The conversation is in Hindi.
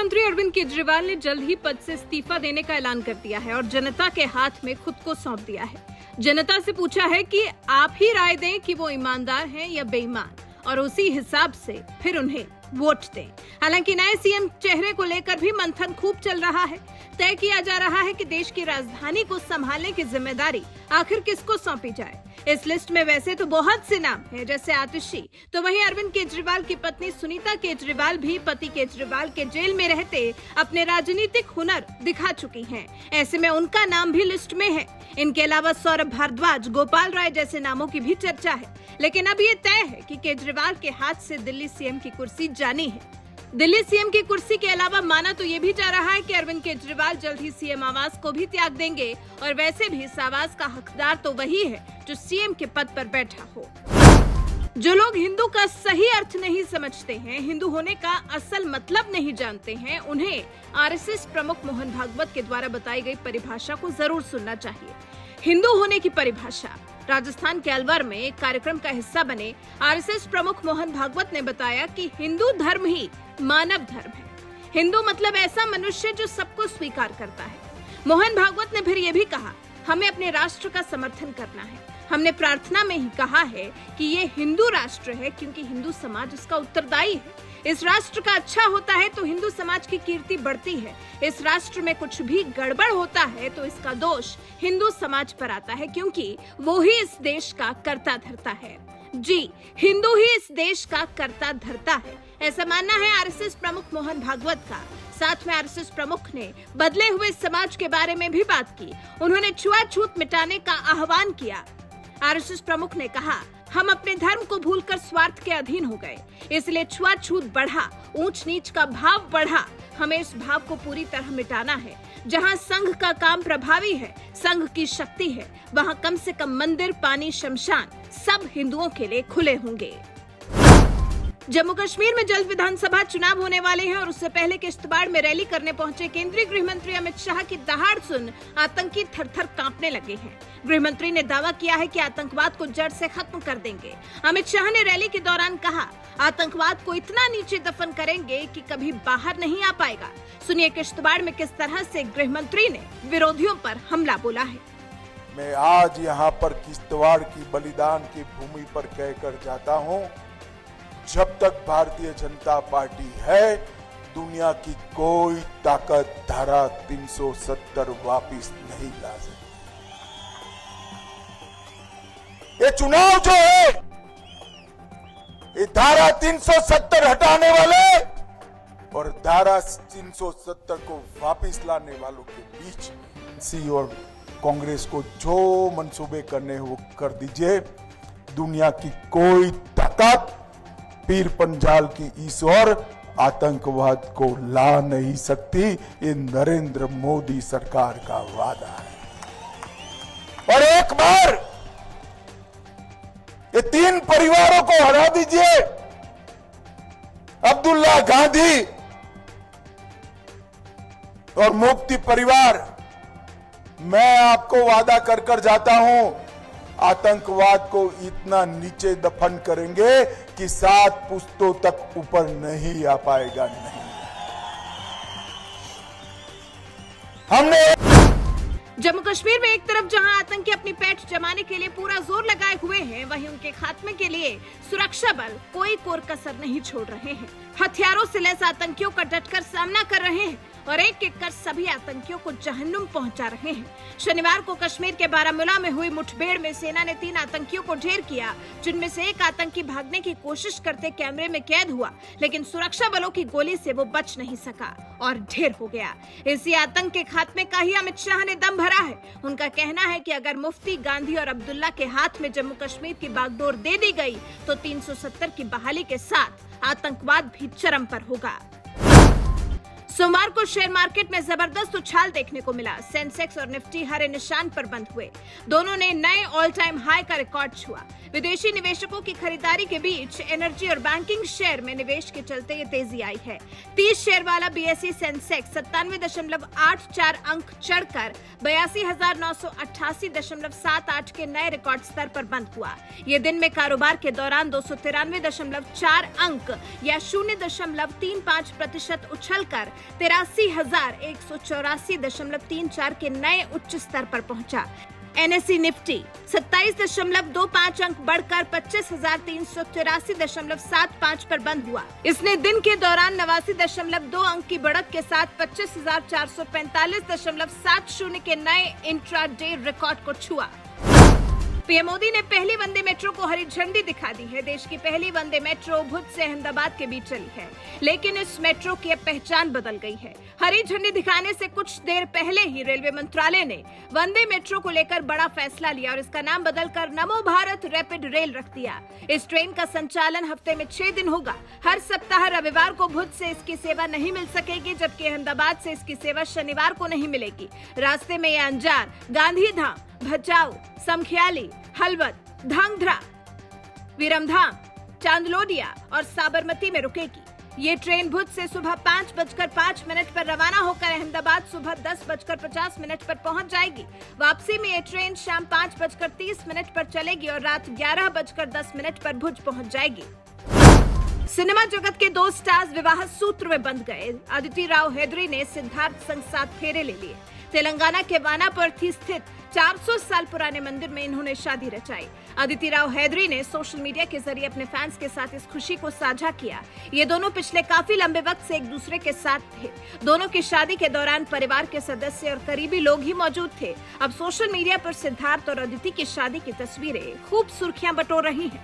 मुख्यमंत्री अरविंद केजरीवाल ने जल्द ही पद से इस्तीफा देने का ऐलान कर दिया है और जनता के हाथ में खुद को सौंप दिया है। जनता से पूछा है कि आप ही राय दें कि वो ईमानदार हैं या बेईमान, और उसी हिसाब से फिर उन्हें वोट दें। हालांकि नए सीएम चेहरे को लेकर भी मंथन खूब चल रहा है। तय किया जा रहा है कि देश की राजधानी को संभालने की जिम्मेदारी आखिर किसको सौंपी जाए। इस लिस्ट में वैसे तो बहुत से नाम हैं, जैसे आतिशी, तो वहीं अरविंद केजरीवाल की पत्नी सुनीता केजरीवाल भी पति केजरीवाल के जेल में रहते अपने राजनीतिक हुनर दिखा चुकी हैं। ऐसे में उनका नाम भी लिस्ट में है। इनके अलावा सौरभ भारद्वाज, गोपाल राय जैसे नामों की भी चर्चा है। लेकिन अब ये तय है कि केजरीवाल के हाथ से दिल्ली सीएम की कुर्सी जानी है। दिल्ली सीएम की कुर्सी के अलावा माना तो ये भी जा रहा है कि अरविंद केजरीवाल जल्द ही सीएम आवास को भी त्याग देंगे, और वैसे भी इस आवास का हकदार तो वही है जो सीएम के पद पर बैठा हो। जो लोग हिंदू का सही अर्थ नहीं समझते हैं, हिंदू होने का असल मतलब नहीं जानते हैं, उन्हें आरएसएस प्रमुख मोहन भागवत के द्वारा बताई गई परिभाषा को जरूर सुनना चाहिए। हिंदू होने की परिभाषा। राजस्थान के अलवर में एक कार्यक्रम का हिस्सा बने आरएसएस प्रमुख मोहन भागवत ने बताया कि हिंदू धर्म ही मानव धर्म है। हिंदू मतलब ऐसा मनुष्य जो सबको स्वीकार करता है। मोहन भागवत ने फिर ये भी कहा, हमें अपने राष्ट्र का समर्थन करना है। हमने प्रार्थना में ही कहा है कि ये हिंदू राष्ट्र है क्योंकि हिंदू समाज इसका उत्तरदायी है। इस राष्ट्र का अच्छा होता है तो हिंदू समाज की कीर्ति बढ़ती है। इस राष्ट्र में कुछ भी गड़बड़ होता है तो इसका दोष हिंदू समाज पर आता है, क्योंकि वो ही इस देश का कर्ता धर्ता है। जी, हिंदू ही इस देश का कर्ता धर्ता है, ऐसा मानना है आरएसएस प्रमुख मोहन भागवत का। साथ में आरएसएस प्रमुख ने बदले हुए समाज के बारे में भी बात की। उन्होंने छुआछूत मिटाने का आह्वान किया। आरएसएस प्रमुख ने कहा, हम अपने धर्म को भूलकर स्वार्थ के अधीन हो गए, इसलिए छुआछूत बढ़ा, ऊंच नीच का भाव बढ़ा। हमें इस भाव को पूरी तरह मिटाना है। जहां संघ का काम प्रभावी है, संघ की शक्ति है, वहां कम से कम मंदिर, पानी, शमशान सब हिंदुओं के लिए खुले होंगे। जम्मू कश्मीर में जल्द विधानसभा चुनाव होने वाले हैं और उससे पहले किश्तवाड़ में रैली करने पहुंचे केंद्रीय गृह मंत्री अमित शाह की दहाड़ सुन आतंकी थर-थर कांपने लगे हैं। गृह मंत्री ने दावा किया है कि आतंकवाद को जड़ से खत्म कर देंगे। अमित शाह ने रैली के दौरान कहा, आतंकवाद को इतना नीचे दफन करेंगे कि कभी बाहर नहीं आ पाएगा। सुनिए किश्तवाड़ में किस तरह से गृह मंत्री ने विरोधियों पर हमला बोला है। मैं आज यहाँ पर किश्तवाड़ की बलिदान की भूमि पर कहकर जाता हूँ, जब तक भारतीय जनता पार्टी है, दुनिया की कोई ताकत धारा 370 वापिस नहीं ला सकती। ये चुनाव जो है, ये धारा 370 हटाने वाले और धारा 370 को वापिस लाने वालों के बीच सी और कांग्रेस को जो मंसूबे करने हैं वो कर दीजिए। दुनिया की कोई ताकत पीर पंजाल की इस ओर आतंकवाद को ला नहीं सकती। ये नरेंद्र मोदी सरकार का वादा है। और एक बार ये 3 परिवारों को हरा दीजिए, अब्दुल्ला गांधी और मुफ्ती परिवार। मैं आपको वादा कर कर जाता हूं, आतंकवाद को इतना नीचे दफन करेंगे कि 7 पुश्तों तक ऊपर नहीं आ पाएगा। नहीं, हमने जम्मू कश्मीर में एक तरफ जहां आतंकी अपनी पैठ जमाने के लिए पूरा जोर लगाए हुए हैं, वहीं उनके खात्मे के लिए सुरक्षा बल कोई कोर कसर नहीं छोड़ रहे हैं। हथियारों से लैस आतंकियों का डटकर सामना कर रहे हैं और एक एक कर सभी आतंकियों को जहन्नुम पहुंचा रहे हैं। शनिवार को कश्मीर के बारामूला में हुई मुठभेड़ में सेना ने 3 आतंकियों को ढेर किया, जिनमें से एक आतंकी भागने की कोशिश करते कैमरे में कैद हुआ, लेकिन सुरक्षा बलों की गोली से वो बच नहीं सका और ढेर हो गया। इसी आतंक के खात्मे का ही अमित शाह ने दम भरा है। उनका कहना है कि अगर मुफ्ती, गांधी और अब्दुल्ला के हाथ में जम्मू कश्मीर की बागडोर दे दी गई तो 370 की बहाली के साथ आतंकवाद भी चरम पर होगा। सोमवार को शेयर मार्केट में जबरदस्त उछाल देखने को मिला। सेंसेक्स और निफ्टी हरे निशान पर बंद हुए। दोनों ने नए ऑल टाइम हाई का रिकॉर्ड छुआ। विदेशी निवेशकों की खरीदारी के बीच एनर्जी और बैंकिंग शेयर में निवेश के चलते ये तेजी आई है। 30 शेयर वाला बीएसई सेंसेक्स 97.84 अंक चढ़कर 82,988.78 के नए रिकॉर्ड स्तर पर बंद हुआ। ये दिन में कारोबार के दौरान 293.4 अंक या 0.35% उछलकर 83,184.34 के नए उच्च स्तर पर पहुंचा। एनएसई निफ्टी 27.25 अंक बढ़कर 25,383.75 पर बंद हुआ। इसने दिन के दौरान 89.2 अंक की बढ़त के साथ 25,445.70 के नए इंट्राडे रिकॉर्ड को छुआ। पीएम मोदी ने पहली वंदे मेट्रो को हरी झंडी दिखा दी है। देश की पहली वंदे मेट्रो भुज से अहमदाबाद के बीच चली है, लेकिन इस मेट्रो की अब पहचान बदल गई है। हरी झंडी दिखाने से कुछ देर पहले ही रेलवे मंत्रालय ने वंदे मेट्रो को लेकर बड़ा फैसला लिया और इसका नाम बदलकर नमो भारत रैपिड रेल रख दिया। इस ट्रेन का संचालन हफ्ते में 6 दिन होगा। हर सप्ताह रविवार को भुज से इसकी सेवा नहीं मिल सकेगी, जबकि अहमदाबाद से इसकी सेवा शनिवार को नहीं मिलेगी। रास्ते में यह अंजार, गांधीधाम, भचाऊ, समखियाली, हलवद, धांगध्रा, विरमधाम, चांदलोडिया और साबरमती में रुकेगी। ये ट्रेन भुज से सुबह 5:05 पर रवाना होकर अहमदाबाद सुबह 10:50 पर पहुंच जाएगी। वापसी में ये ट्रेन शाम 5:30 पर चलेगी और रात 11:10 पर भुज पहुंच जाएगी। सिनेमा जगत के 2 स्टार्स विवाह सूत्र में बंध गए। अदिति राव हैदरी ने सिद्धार्थ संग 7 फेरे ले लिए। तेलंगाना के वानापर्थी स्थित 400 साल पुराने मंदिर में इन्होंने शादी रचाई। अदिति राव हैदरी ने सोशल मीडिया के जरिए अपने फैंस के साथ इस खुशी को साझा किया। ये दोनों पिछले काफी लंबे वक्त से एक दूसरे के साथ थे। दोनों की शादी के दौरान परिवार के सदस्य और करीबी लोग ही मौजूद थे। अब सोशल मीडिया पर सिद्धार्थ और अदिति की शादी की तस्वीरें खूब सुर्खियां बटोर रही हैं।